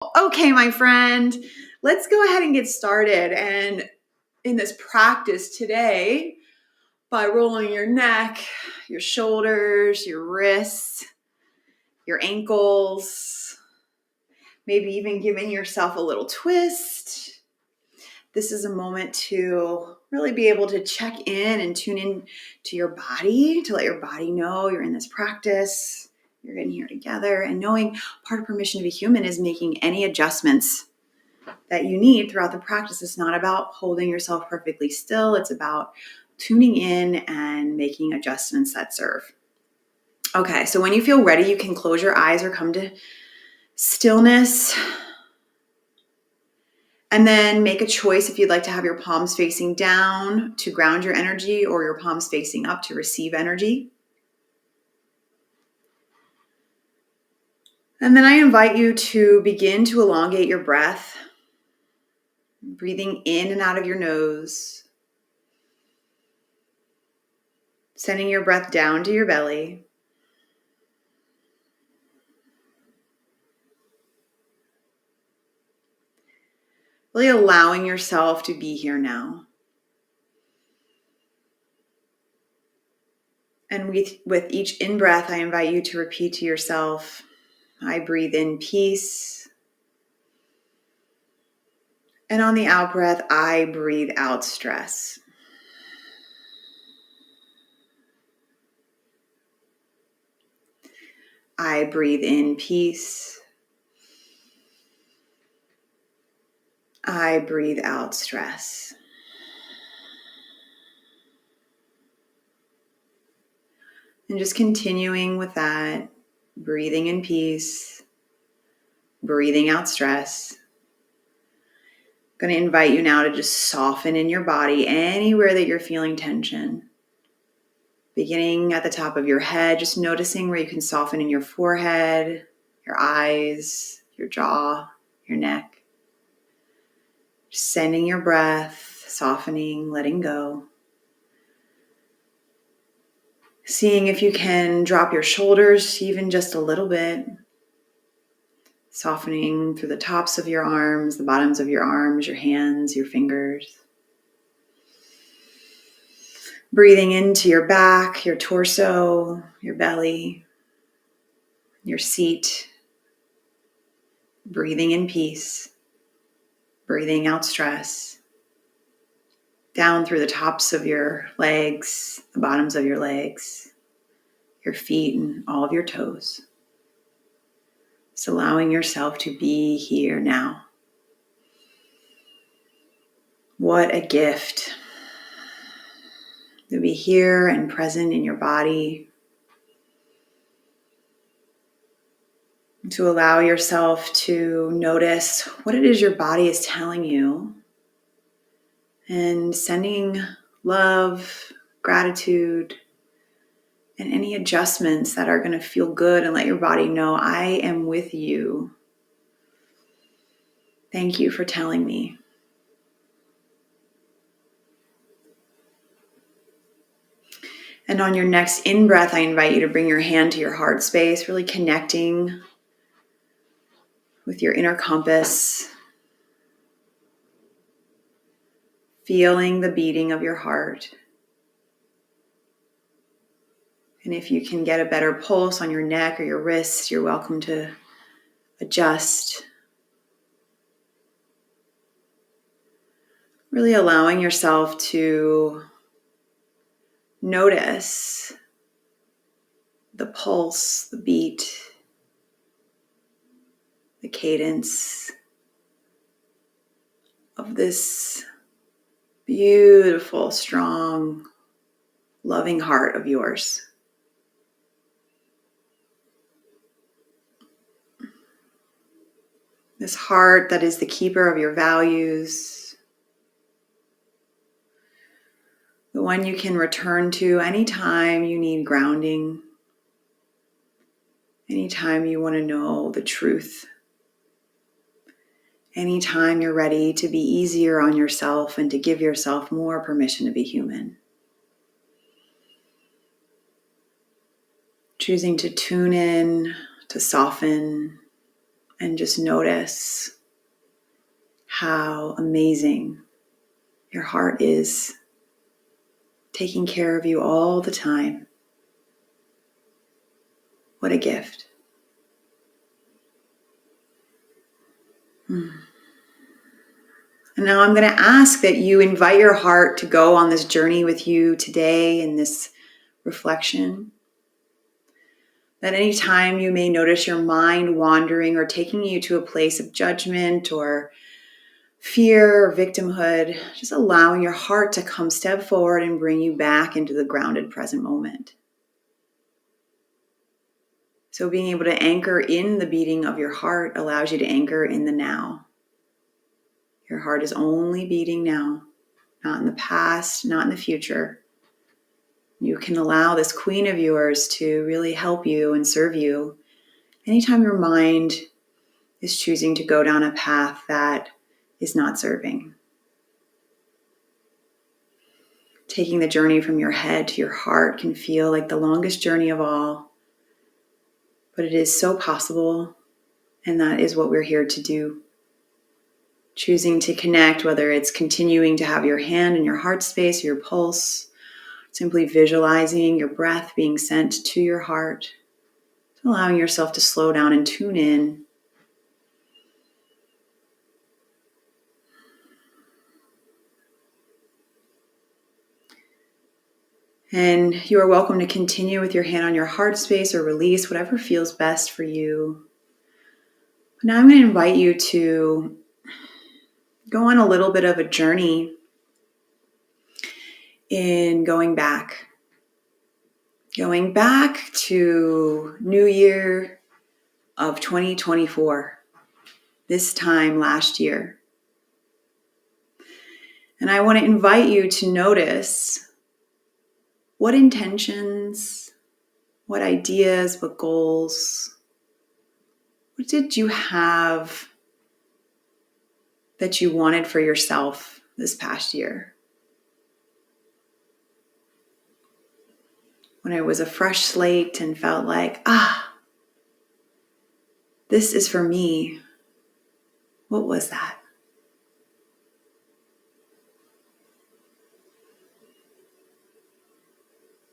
Okay, my friend, let's go ahead and get started. And in this practice today, by rolling your neck, your shoulders, your wrists, your ankles, maybe even giving yourself a little twist. This is a moment to really be able to check in and tune in to your body, to let your body know you're in this practice, you're in here together, and knowing part of permission to be human is making any adjustments that you need throughout the practice. It's not about holding yourself perfectly still. It's about tuning in and making adjustments that serve. Okay, so when you feel ready, you can close your eyes or come to stillness. And then make a choice if you'd like to have your palms facing down to ground your energy or your palms facing up to receive energy. And then I invite you to begin to elongate your breath, breathing in and out of your nose, sending your breath down to your belly. Really allowing yourself to be here now. And with each in-breath, I invite you to repeat to yourself, I breathe in peace. And on the out-breath, I breathe out stress. I breathe in peace. I breathe out stress. And just continuing with that, breathing in peace, breathing out stress. I'm going to invite you now to just soften in your body anywhere that you're feeling tension. Beginning at the top of your head, just noticing where you can soften in your forehead, your eyes, your jaw, your neck. Just sending your breath, softening, letting go. Seeing if you can drop your shoulders even just a little bit. Softening through the tops of your arms, the bottoms of your arms, your hands, your fingers. Breathing into your back, your torso, your belly, your seat. Breathing in peace. Breathing out stress. Down through the tops of your legs, the bottoms of your legs, your feet, and all of your toes. Just allowing yourself to be here now. What a gift to be here and present in your body. To allow yourself to notice what it is your body is telling you and sending love, gratitude, and any adjustments that are going to feel good and let your body know, I am with you. Thank you for telling me. And on your next in-breath, I invite you to bring your hand to your heart space, really connecting with your inner compass, feeling the beating of your heart. And if you can get a better pulse on your neck or your wrists, you're welcome to adjust. Really allowing yourself to notice the pulse, the beat, the cadence of this beautiful, strong, loving heart of yours. This heart that is the keeper of your values, the one you can return to anytime you need grounding, anytime you want to know the truth, anytime you're ready to be easier on yourself and to give yourself more permission to be human. Choosing to tune in, to soften, And just notice how amazing your heart is, taking care of you all the time. What a gift. And now I'm going to ask that you invite your heart to go on this journey with you today in this reflection. That anytime you may notice your mind wandering or taking you to a place of judgment or fear or victimhood, just allowing your heart to come step forward and bring you back into the grounded present moment. So being able to anchor in the beating of your heart allows you to anchor in the now. Your heart is only beating now, not in the past, not in the future. You can allow this queen of yours to really help you and serve you anytime your mind is choosing to go down a path that is not serving. Taking the journey from your head to your heart can feel like the longest journey of all, but it is so possible, and that is what we're here to do. Choosing to connect, whether it's continuing to have your hand in your heart space, your pulse, simply visualizing your breath being sent to your heart, allowing yourself to slow down and tune in. And you are welcome to continue with your hand on your heart space or release, whatever feels best for you. Now I'm going to invite you to go on a little bit of a journey in going back to New Year of 2024, this time last year. And I want to invite you to notice what intentions, what ideas, what goals, what did you have that you wanted for yourself this past year? When it was a fresh slate and felt like, this is for me. What was that?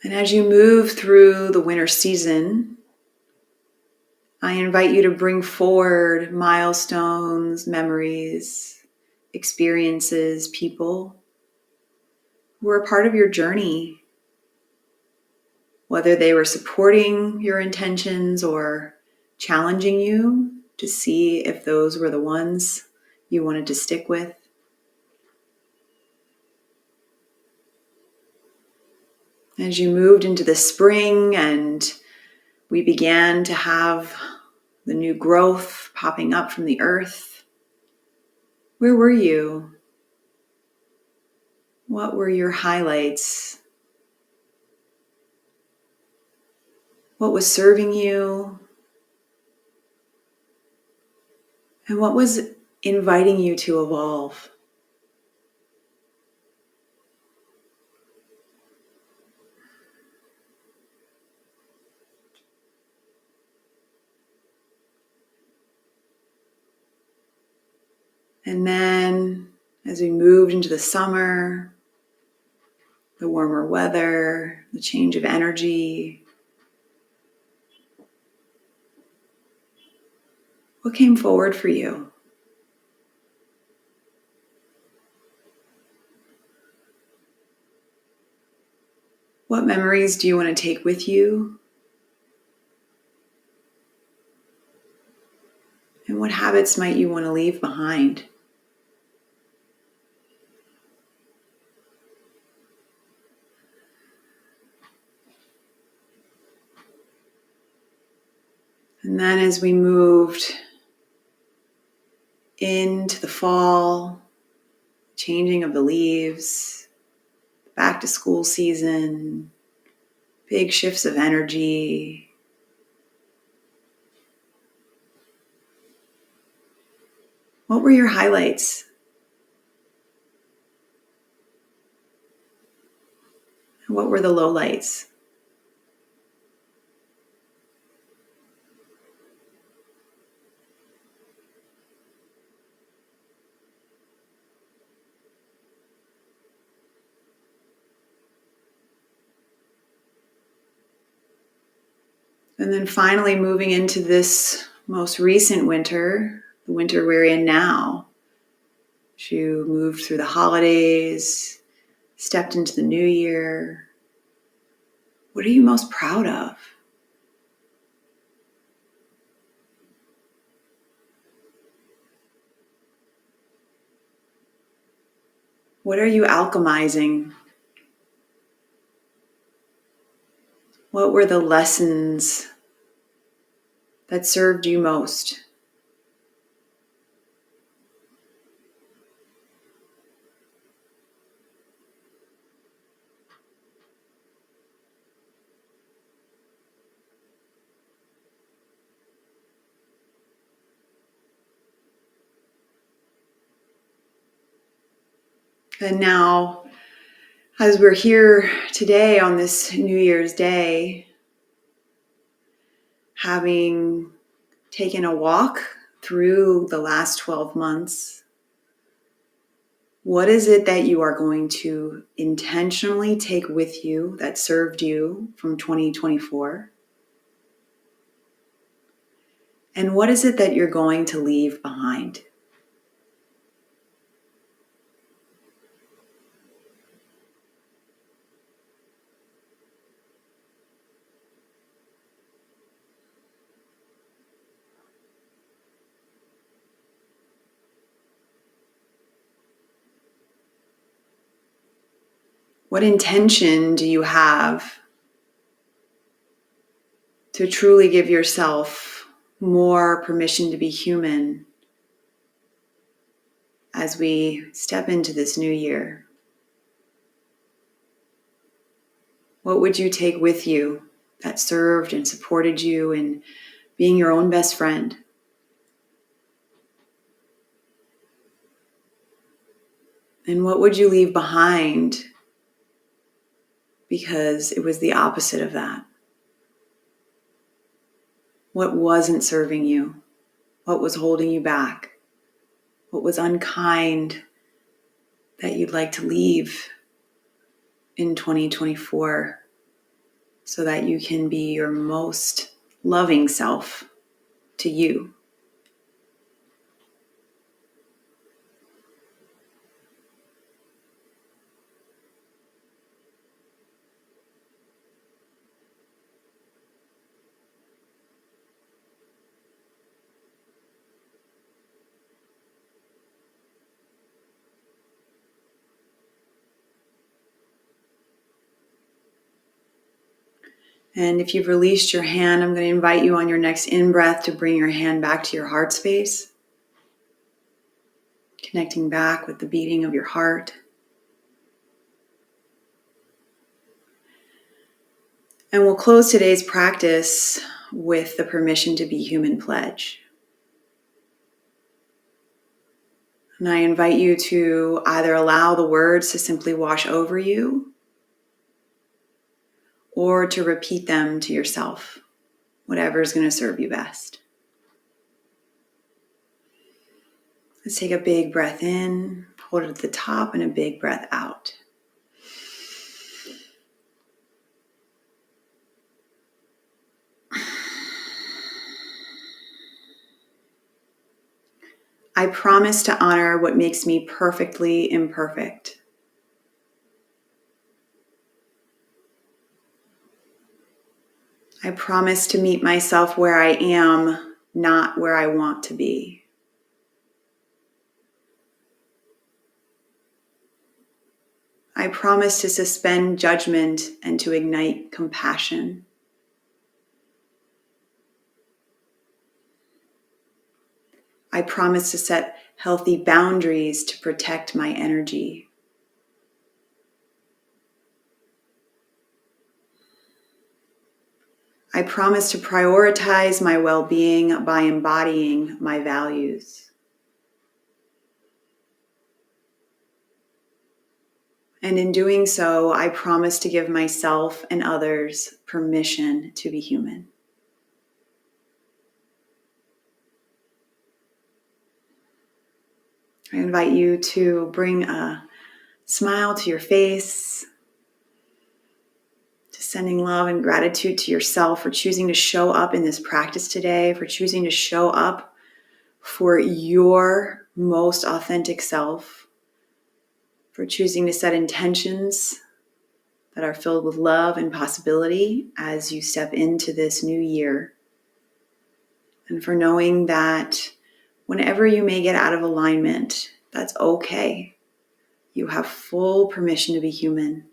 And as you move through the winter season, I invite you to bring forward milestones, memories, experiences, people who are part of your journey, whether they were supporting your intentions or challenging you to see if those were the ones you wanted to stick with. As you moved into the spring and we began to have the new growth popping up from the earth, where were you? What were your highlights? What was serving you? And what was inviting you to evolve? And then as we moved into the summer, the warmer weather, the change of energy, what came forward for you? What memories do you want to take with you? And what habits might you want to leave behind? And then as we moved into the fall, changing of the leaves, back to school season, big shifts of energy. What were your highlights? And what were the lowlights? And then finally moving into this most recent winter, the winter we're in now. As you moved through the holidays, stepped into the new year, what are you most proud of? What are you alchemizing? What were the lessons that served you most? And now, as we're here today on this New Year's Day, having taken a walk through the last 12 months, what is it that you are going to intentionally take with you that served you from 2024? And what is it that you're going to leave behind? What intention do you have to truly give yourself more permission to be human as we step into this new year? What would you take with you that served and supported you in being your own best friend? And what would you leave behind because it was the opposite of that? What wasn't serving you? What was holding you back? What was unkind that you'd like to leave in 2024 so that you can be your most loving self to you? And if you've released your hand, I'm going to invite you on your next in-breath to bring your hand back to your heart space, connecting back with the beating of your heart. And we'll close today's practice with the permission to be human pledge. And I invite you to either allow the words to simply wash over you or to repeat them to yourself, whatever is going to serve you best. Let's take a big breath in, hold it at the top, and a big breath out. I promise to honor what makes me perfectly imperfect. I promise to meet myself where I am, not where I want to be. I promise to suspend judgment and to ignite compassion. I promise to set healthy boundaries to protect my energy. I promise to prioritize my well-being by embodying my values. And in doing so, I promise to give myself and others permission to be human. I invite you to bring a smile to your face, to Sending love and gratitude to yourself for choosing to show up in this practice today, for choosing to show up for your most authentic self, for choosing to set intentions that are filled with love and possibility as you step into this new year. And for knowing that whenever you may get out of alignment, that's okay. You have full permission to be human.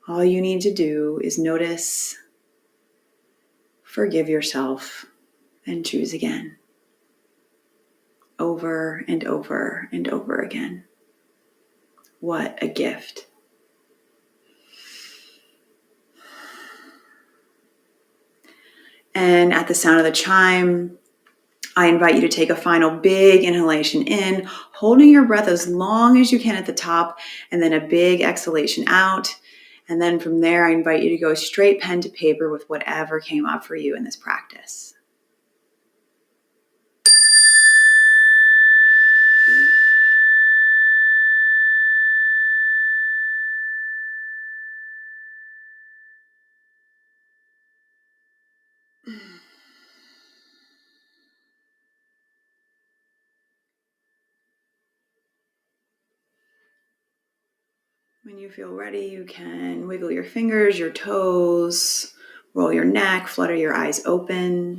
All you need to do is notice, forgive yourself, and choose again. Over and over and over again. What a gift. And at the sound of the chime, I invite you to take a final big inhalation in, holding your breath as long as you can at the top, and then a big exhalation out. And then from there, I invite you to go straight pen to paper with whatever came up for you in this practice. When you feel ready, you can wiggle your fingers, your toes, roll your neck, flutter your eyes open.